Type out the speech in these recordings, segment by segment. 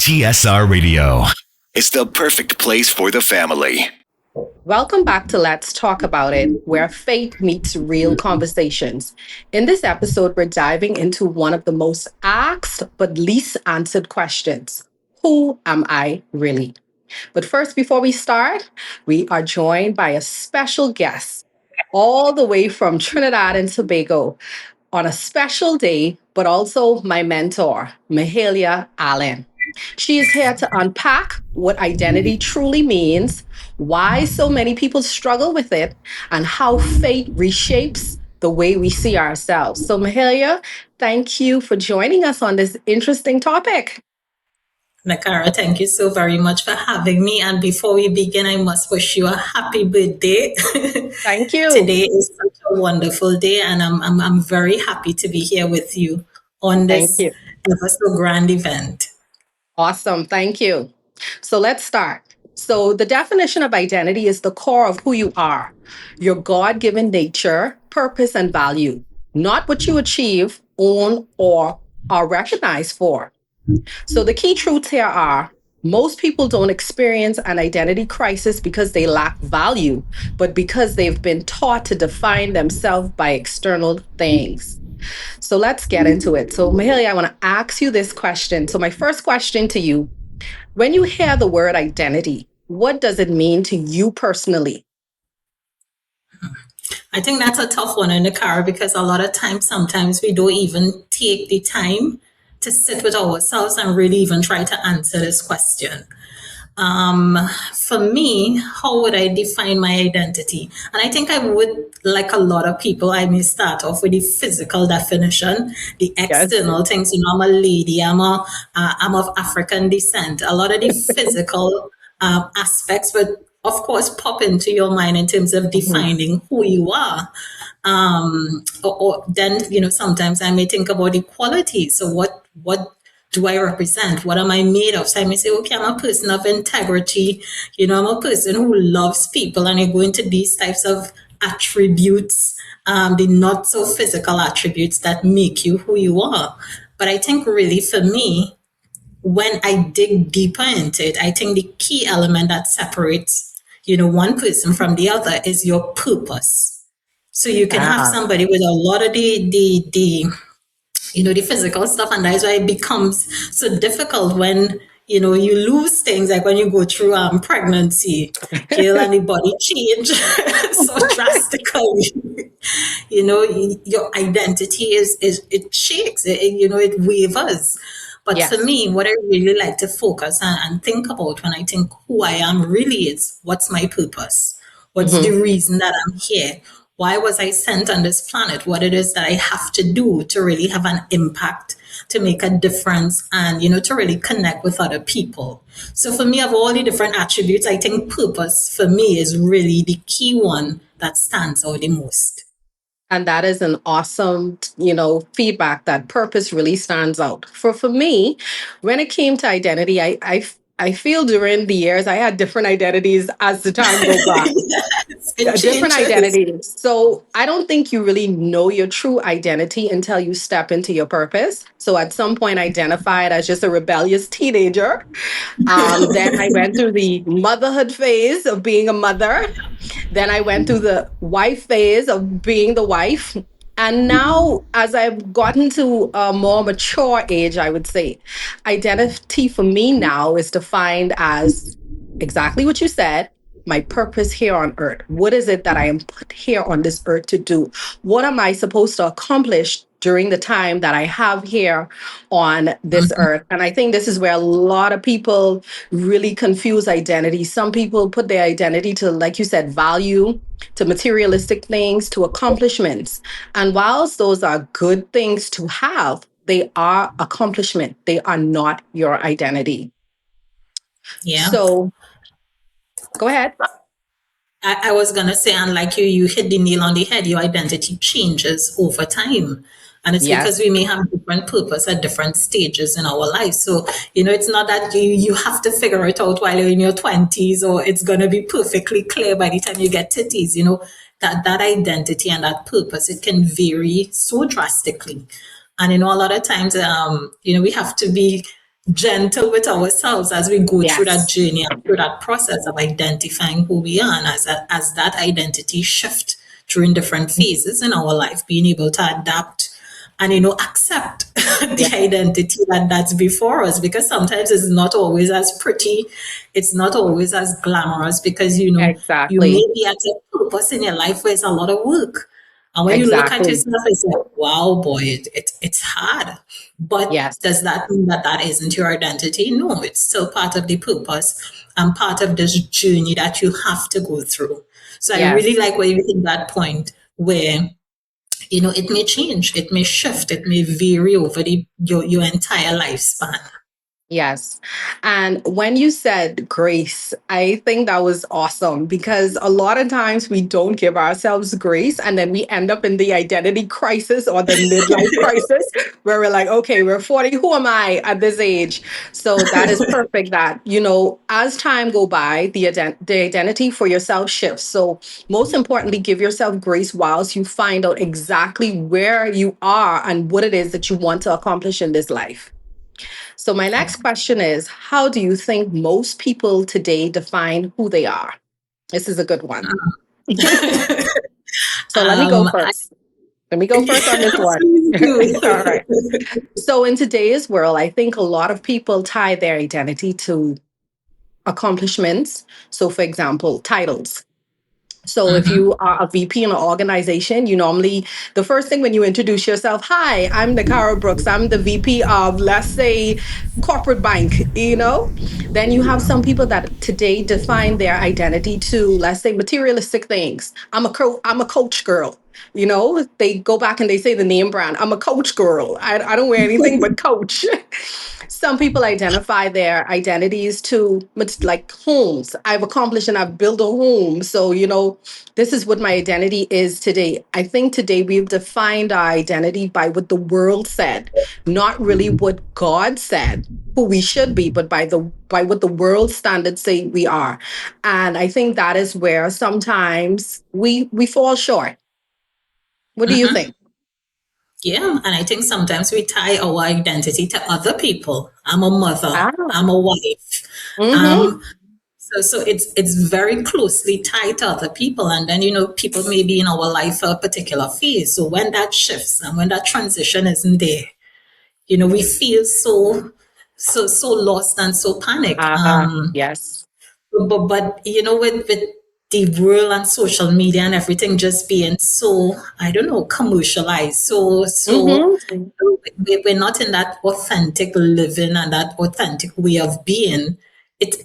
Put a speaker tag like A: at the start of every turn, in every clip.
A: TSR Radio is the perfect place for the family.
B: Welcome back to Let's Talk About It, where faith meets real conversations. In this episode, we're diving into one of the most asked but least answered questions. Who am I really? But first, before we start, we are joined by a special guest, all the way from Trinidad and Tobago, on a special day, but also my mentor, Mahalia Alleyne. She is here to unpack what identity truly means, why so many people struggle with it, and how faith reshapes the way we see ourselves. So, Mahalia, thank you for joining us on this interesting topic.
C: Nakara, thank you so very much for having me. And before we begin, I must wish you a happy birthday.
B: Thank you.
C: Today is such a wonderful day, and I'm very happy to be here with you on
B: Thank
C: this
B: you.
C: ever so grand event.
B: Awesome. Thank you. So let's start. So, the definition of identity is the core of who you are, your God given nature, purpose, and value, not what you achieve, own, or are recognized for. So, the key truths here are most people don't experience an identity crisis because they lack value, but because they've been taught to define themselves by external things. So let's get into it. So, Mahalia, I want to ask you this question. So, my first question to you, when you hear the word identity, what does it mean to you personally?
C: I think that's a tough one in the car because a lot of times, sometimes we don't even take the time to sit with ourselves and really even try to answer this question. For me, how would I define my identity? And I think I would, like a lot of people, I may start off with the physical definition, the external things. You know, I'm a lady, I'm of African descent. A lot of the physical aspects, but of course, pop into your mind in terms of defining who you are. Or then, you know, sometimes I may think about the qualities. So what do I represent? What am I made of? So I may say, okay, I'm a person of integrity. You know, I'm a person who loves people, and I go into these types of attributes, the not so physical attributes that make you who you are. But I think really for me, when I dig deeper into it, I think the key element that separates, you know, one person from the other is your purpose. So you can have somebody with a lot of the you know, the physical stuff, and that's why it becomes so difficult when, you know, you lose things, like when you go through pregnancy, girl, and the body change so drastically. You know, your identity is it shakes, you know, it wavers. But
B: Yes.
C: for me, what I really like to focus and think about when I think who I am really is, what's my purpose? What's the reason that I'm here? Why was I sent on this planet? What it is that I have to do to really have an impact, to make a difference, and, you know, to really connect with other people. So for me, of all the different attributes, I think purpose for me is really the key one that stands out the most.
B: And that is an awesome, you know, feedback that purpose really stands out. For me, when it came to identity, I feel during the years I had different identities as the time goes by. Different identities. So I don't think you really know your true identity until you step into your purpose. So at some point, I identified as just a rebellious teenager. Then I went through the motherhood phase of being a mother. Then I went through the wife phase of being the wife. And now, as I've gotten to a more mature age, I would say, identity for me now is defined as exactly what you said, my purpose here on earth. What is it that I am put here on this earth to do? What am I supposed to accomplish during the time that I have here on this earth? And I think this is where a lot of people really confuse identity. Some people put their identity to, like you said, value, to materialistic things, to accomplishments. And whilst those are good things to have, they are accomplishment. They are not your identity.
C: Yeah.
B: So go ahead.
C: I was going to say, and like you hit the nail on the head, your identity changes over time. And it's
B: Yes.
C: because we may have different purpose at different stages in our life. So, you know, it's not that you have to figure it out while you're in your 20s, or it's going to be perfectly clear by the time you get to 30s. You know, that identity and that purpose, it can vary so drastically. And, you know, a lot of times, you know, we have to be gentle with ourselves as we go through that
B: Yes.
C: journey and through that process of identifying who we are, and as that identity shift during different phases in our life, being able to adapt and accept the
B: Yeah.
C: identity that's before us, because sometimes it's not always as pretty, it's not always as glamorous, because you may
B: Exactly.
C: be at a purpose in your life where it's a lot of work, and when you look at
B: Exactly.
C: yourself, it's like, wow, boy, it's hard. But
B: Yes.
C: does that mean that that isn't your identity? No, it's still part of the purpose and part of this journey that you have to go through. So I really
B: Yes.
C: like where you hit that point where it may change, it may shift, it may vary over your entire lifespan.
B: Yes. And when you said grace, I think that was awesome because a lot of times we don't give ourselves grace and then we end up in the identity crisis or the midlife crisis where we're like, okay, we're 40. Who am I at this age? So that is perfect that, as time go by, the identity for yourself shifts. So most importantly, give yourself grace whilst you find out exactly where you are and what it is that you want to accomplish in this life. So, my next question is, how do you think most people today define who they are? This is a good one. So, let me go
C: I
B: first. Let me go first on this one.
C: please
B: All right.
C: do.
B: So, in today's world, I think a lot of people tie their identity to accomplishments. So, for example, titles. So if
C: Mhm.
B: you are a VP in an organization, you normally, the first thing when you introduce yourself, hi, I'm Nakara Brooks. I'm the VP of, let's say, corporate bank. Then you have some people that today define their identity to, let's say, materialistic things. I'm a coach girl. They go back and they say the name brand. I'm a coach girl. I don't wear anything but coach. Some people identify their identities to like homes. I've accomplished and I've built a home. So, this is what my identity is today. I think today we've defined our identity by what the world said, not really what God said who we should be, but by what the world standards say we are. And I think that is where sometimes we fall short. What do you
C: Mhm.
B: think?
C: Yeah, and I think sometimes we tie our identity to other people. I'm a mother,
B: Ah.
C: I'm a wife.
B: Mm-hmm.
C: Um, so it's very closely tied to other people, and then people may be in our life for a particular phase. So when that shifts and when that transition isn't there, we feel so lost and so panic.
B: Ah, yes.
C: But with the world and social media and everything just being so, I don't know, commercialized, so
B: Mm-hmm.
C: we're not in that authentic living and that authentic way of being.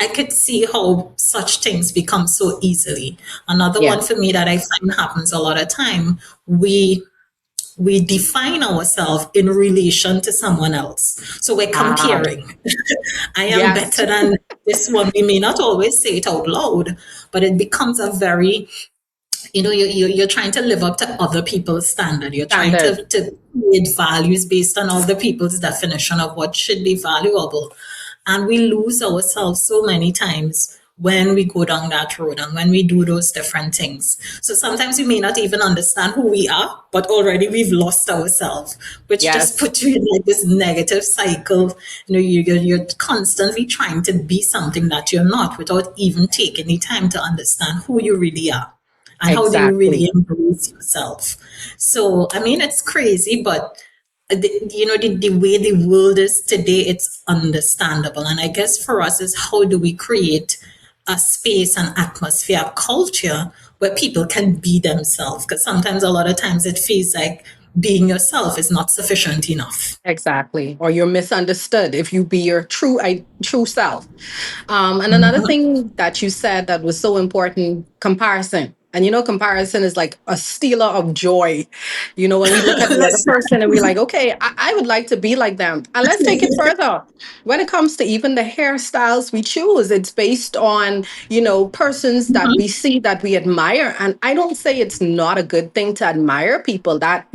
C: I could see how such things become so easily. Another one
B: Yes.
C: for me that I find happens a lot of time, we define ourselves in relation to someone else. So we're
B: Ah,
C: comparing. I am
B: yes.
C: better than this one. We may not always say it out loud, but it becomes a very, you're trying to live up to other people's standard. You're trying
B: Standard.
C: to create values based on other people's definition of what should be valuable. And we lose ourselves so many times when we go down that road and when we do those different things. So sometimes we may not even understand who we are, but already we've lost ourselves, which just
B: Yes.
C: puts you in like this negative cycle. You're constantly trying to be something that you're not without even taking the time to understand who you really are and how do you
B: Exactly.
C: really embrace yourself. So I mean, it's crazy, but the way the world is today, it's understandable. And I guess for us is, how do we create a space and atmosphere, a culture where people can be themselves? Because sometimes, a lot of times, it feels like being yourself is not sufficient enough.
B: Exactly. Or you're misunderstood if you be your true self. And another
C: Mhm.
B: thing that you said that was so important, comparison. And comparison is like a stealer of joy. When we look at the other
C: That's
B: person and we're like, okay, I would like to be like them. And let's take it further. When it comes to even the hairstyles we choose, it's based on, persons that we see that we admire. And I don't say it's not a good thing to admire people. That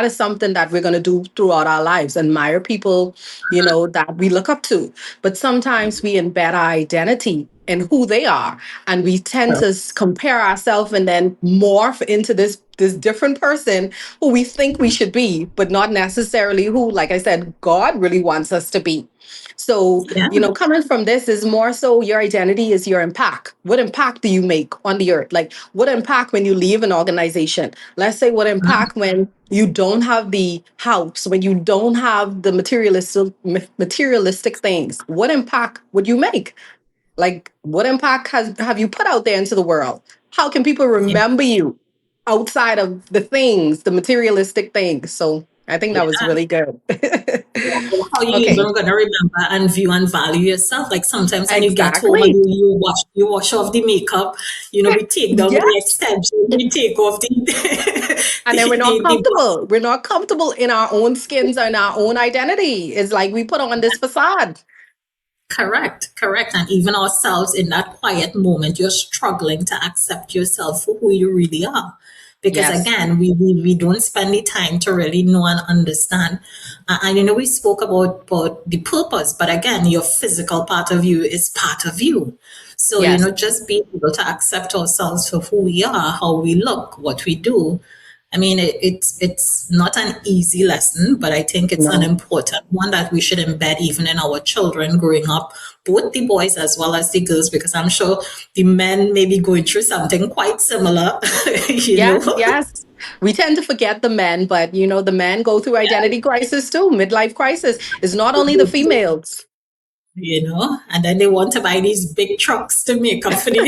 B: is something that we're going to do throughout our lives, admire people, that we look up to. But sometimes we embed our identity and who they are, and we tend to compare ourselves and then morph into this different person who we think we should be, but not necessarily who, like I said, God really wants us to be. So,
C: Yeah.
B: coming from this is more so your identity is your impact. What impact do you make on the earth? Like, what impact when you leave an organization? Let's say, what impact when you don't have the house, when you don't have the materialistic things? What impact would you make? Like, what impact have you put out there into the world? How can people
C: Yeah.
B: remember you outside of the things, the materialistic things? So I think that was
C: Yeah.
B: really good.
C: How you
B: Okay,
C: even gonna remember and view and value yourself? Like sometimes when you get home and
B: exactly.
C: you wash off the makeup, we take down the
B: Yes.
C: extension, we take off the
B: And then we're not
C: the
B: comfortable. We're not comfortable in our own skins and our own identity. It's like we put on this facade.
C: correct, correct. And even ourselves in that quiet moment, you're struggling to accept yourself for who you really are. Because
B: Yes.
C: again, we don't spend the time to really know and understand. And we spoke about the purpose, but again, your physical part of you is part of you. So,
B: Yes.
C: just being able to accept ourselves for who we are, how we look, what we do. I mean, it's not an easy lesson, but I think it's an
B: No.
C: important one that we should embed even in our children growing up, both the boys as well as the girls, because I'm sure the men may be going through something quite similar, you know.
B: Yes, yes. We tend to forget the men, but the men go through identity crisis too, midlife crisis. It's not only the females.
C: And then they want to buy these big trucks to make up for the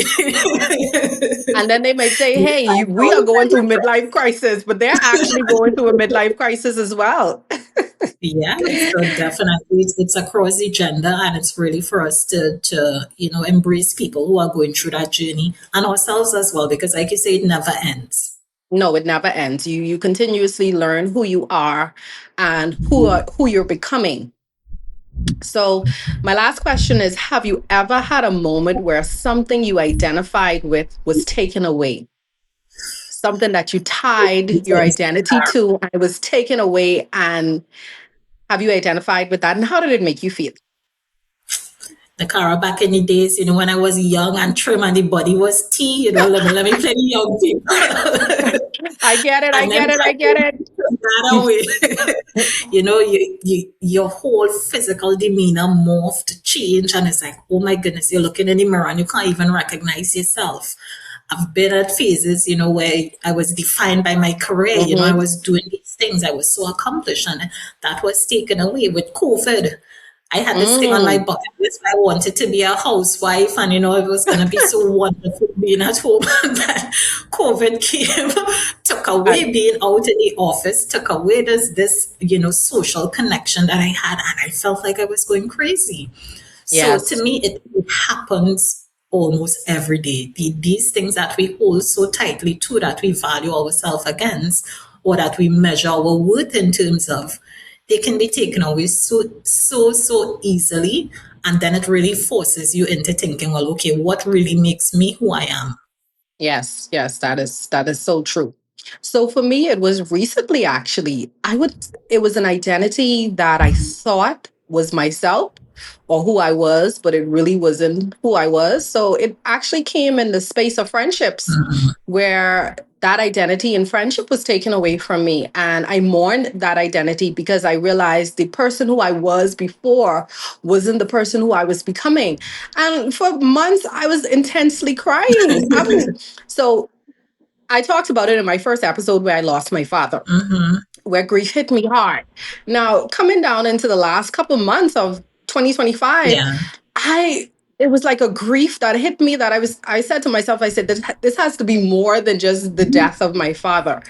B: And then they might say,
C: the
B: hey, we are going through
C: $5,000.
B: midlife crisis, but they're actually going through a midlife crisis as well.
C: Yeah, so definitely it's across the gender, and it's really for us to embrace people who are going through that journey and ourselves as well, because like you say, it never ends.
B: No, it never ends. You continuously learn who you are and who you're becoming. So, my last question is, have you ever had a moment where something you identified with was taken away? Something that you tied your identity to and it was taken away, and have you identified with that, and how did it make you feel?
C: The Cara back in the days, when I was young and trim and the body was tea, let me play the young people.
B: I get it. I
C: And then
B: get it. I
C: try
B: get
C: to
B: it.
C: put that away. Your whole physical demeanor morphed, changed, and it's like, oh my goodness, you're looking in the mirror and you can't even recognize yourself. I've been at phases, where I was defined by my career. I
B: Mhm.
C: was doing these things. I was so accomplished, and that was taken away with COVID. I had this thing on my
B: Mm.
C: bucket list. I wanted to be a housewife, and it was going to be so wonderful being at home. And then COVID came, took
B: I-
C: away being out in the office, took away this social connection that I had, and I felt like I was going crazy. So to
B: yes.
C: me, it happens almost every day. These things that we hold so tightly to, that we value ourselves against, or that we measure our worth in terms of, they can be taken away so easily. And then it really forces you into thinking, well, okay, what really makes me who I am?
B: Yes, yes, that is so true. So for me, it was recently actually. It was an identity that I thought was myself or who I was, but it really wasn't who I was. So it actually came in the space of friendships where that identity in friendship was taken away from me. And I mourned that identity because I realized the person who I was before wasn't the person who I was becoming. And for months, I was intensely crying. So I talked about it in my first episode where I lost my father,
C: Mm-hmm.
B: where grief hit me hard. Now, coming down into the last couple months of 2025,
C: Yeah.
B: I it was like a grief that hit me that I said to myself, I said, this has to be more than just the death of my father.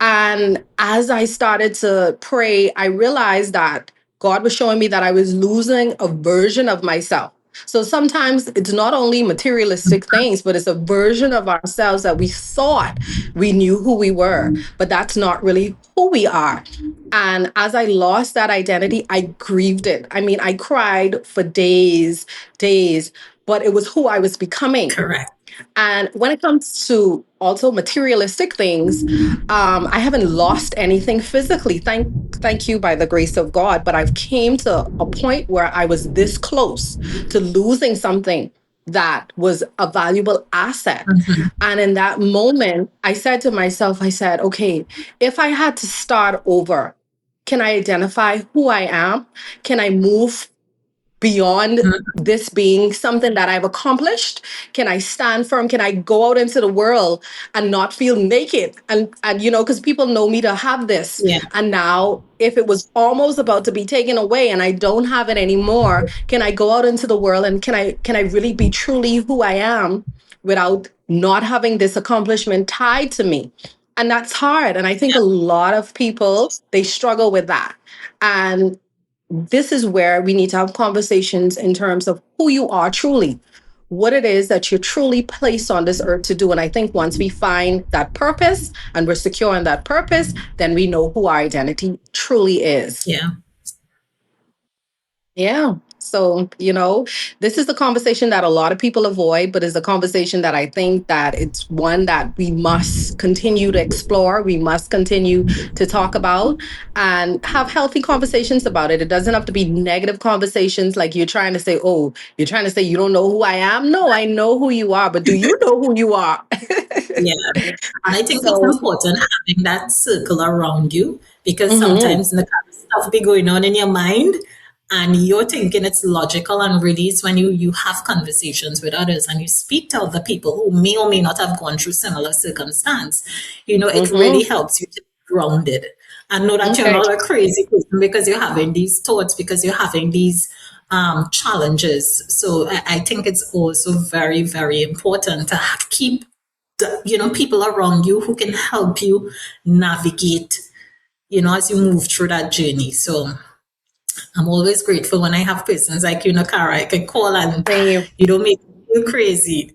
B: And as I started to pray, I realized that God was showing me that I was losing a version of myself. So sometimes it's not only materialistic things, but it's a version of ourselves that we thought we knew who we were, but that's not really who we are. And as I lost that identity, I grieved it. I mean, I cried for days, days, but it was who I was becoming.
C: Correct.
B: And when it comes to also materialistic things, I haven't lost anything physically. Thank you by the grace of God. But I've came to a point where I was this close to losing something that was a valuable asset.
C: Mhm.
B: And in that moment, I said to myself, I said, okay, if I had to start over, can I identify who I am? Can I move beyond
C: Mhm.
B: this being something that I've accomplished? Can I stand firm? Can I go out into the world and not feel naked? And because people know me to have this.
C: Yeah.
B: And now if it was almost about to be taken away and I don't have it anymore, can I go out into the world and can I really be truly who I am without not having this accomplishment tied to me? And that's hard. And I think a lot of people, they struggle with that. And this is where we need to have conversations in terms of who you are truly, what it is that you're truly placed on this earth to do. And I think once we find that purpose and we're secure in that purpose, then we know who our identity truly is.
C: Yeah.
B: Yeah. So, this is the conversation that a lot of people avoid, but is a conversation that I think that it's one that we must continue to explore. We must continue to talk about and have healthy conversations about it. It doesn't have to be negative conversations like you're trying to say, oh, you're trying to say you don't know who I am. No, I know who you are, but do you know who you are?
C: Yeah. And I think it's
B: So,
C: important having that circle around you, because
B: mhm,
C: sometimes the kind of stuff be going on in your mind and you're thinking it's logical, and really it's when you have conversations with others and you speak to other people who may or may not have gone through similar circumstance, it really
B: mhm.
C: helps you to be grounded and know that you're
B: Okay.
C: not a crazy person because you're having these thoughts, because you're having these challenges. So I think it's also very, very important to keep people around you who can help you navigate, as you move through that journey. So I'm always grateful when I have persons like you, Nakara, I can call and
B: Same.
C: you don't make me feel crazy.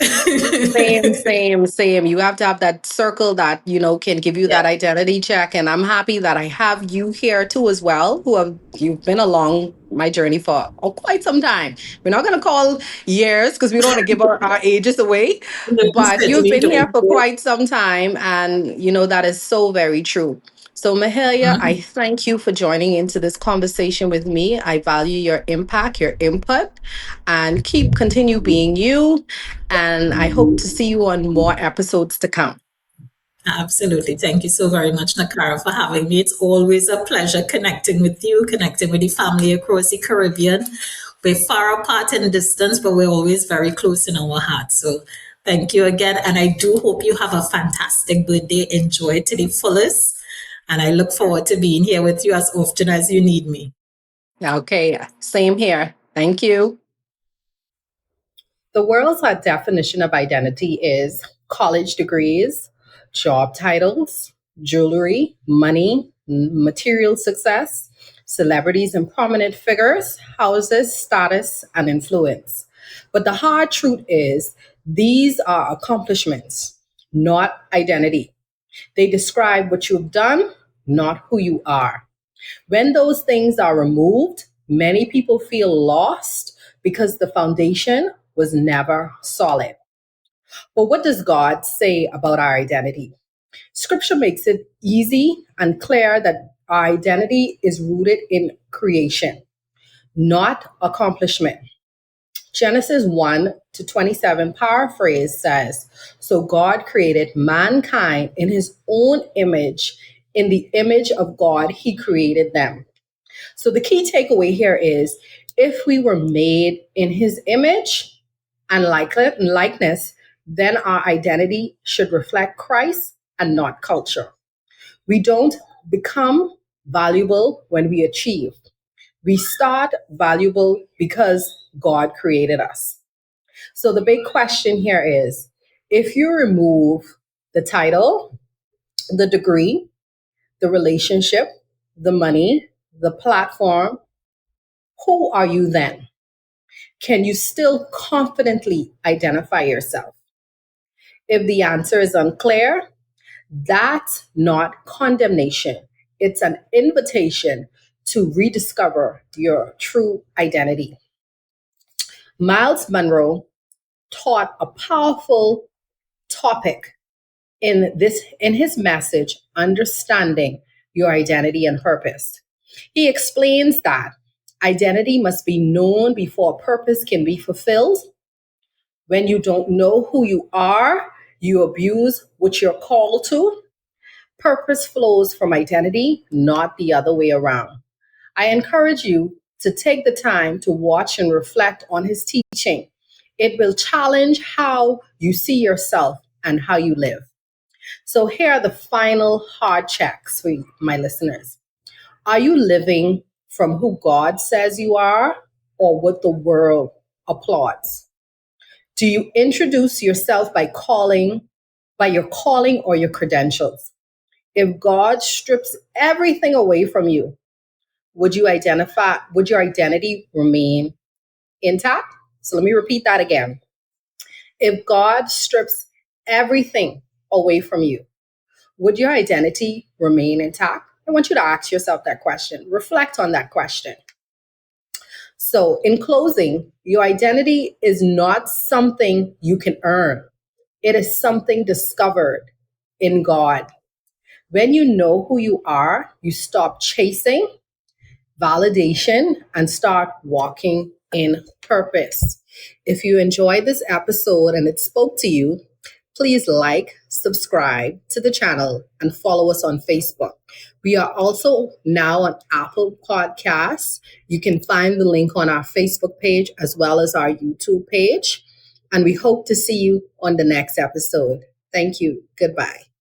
B: Same. You have to have that circle that, can give you
C: Yeah.
B: that identity check. And I'm happy that I have you here too as well, you've been along my journey for quite some time. We're not going to call years because we don't want to give our ages away,
C: No, you
B: but you've
C: certainly
B: been here
C: don't.
B: for quite some time. And, that is so very true. So, Mahalia, I
C: Mhm.
B: thank you for joining into this conversation with me. I value your impact, your input, and continue being you. And I hope to see you on more episodes to come.
C: Absolutely. Thank you so very much, Nakara, for having me. It's always a pleasure connecting with you, connecting with the family across the Caribbean. We're far apart in distance, but we're always very close in our hearts. So thank you again. And I do hope you have a fantastic birthday. Enjoy it to the fullest. And I look forward to being here with you as often as you need me.
B: Okay, same here. Thank you. The world's definition of identity is college degrees, job titles, jewelry, money, material success, celebrities and prominent figures, houses, status, and influence. But the hard truth is, these are accomplishments, not identity. They describe what you've done, not who you are. When those things are removed, many people feel lost because the foundation was never solid. But what does God say about our identity? Scripture makes it easy and clear that our identity is rooted in creation, not accomplishment. Genesis 1 to 27 paraphrase says, so God created mankind in his own image. In the image of God, he created them. So the key takeaway here is, if we were made in his image and likeness, then our identity should reflect Christ and not culture. We don't become valuable when we achieve. We start valuable because God created us. So the big question here is, if you remove the title, the degree, the relationship, the money, the platform, who are you then? Can you still confidently identify yourself? If the answer is unclear, that's not condemnation. It's an invitation to rediscover your true identity. Miles Monroe taught a powerful topic in his message, Understanding Your Identity and Purpose. He explains that identity must be known before purpose can be fulfilled. When you don't know who you are, you abuse what you're called to. Purpose flows from identity, not the other way around. I encourage you to take the time to watch and reflect on his teaching. It will challenge how you see yourself and how you live. So, here are the final hard checks for my listeners. Are you living from who God says you are or what the world applauds? Do you introduce yourself by your calling or your credentials? If God strips everything away from you, would your identity remain intact? So let me repeat that again. If God strips everything away from you, would your identity remain intact? I want you to ask yourself that question. Reflect on that question. So, in closing, your identity is not something you can earn. It is something discovered in God. When you know who you are, you stop chasing validation and start walking in purpose. If you enjoyed this episode and it spoke to you, please like, subscribe to the channel, and follow us on Facebook. We are also now on Apple Podcasts. You can find the link on our Facebook page as well as our YouTube page. And we hope to see you on the next episode. Thank you. Goodbye.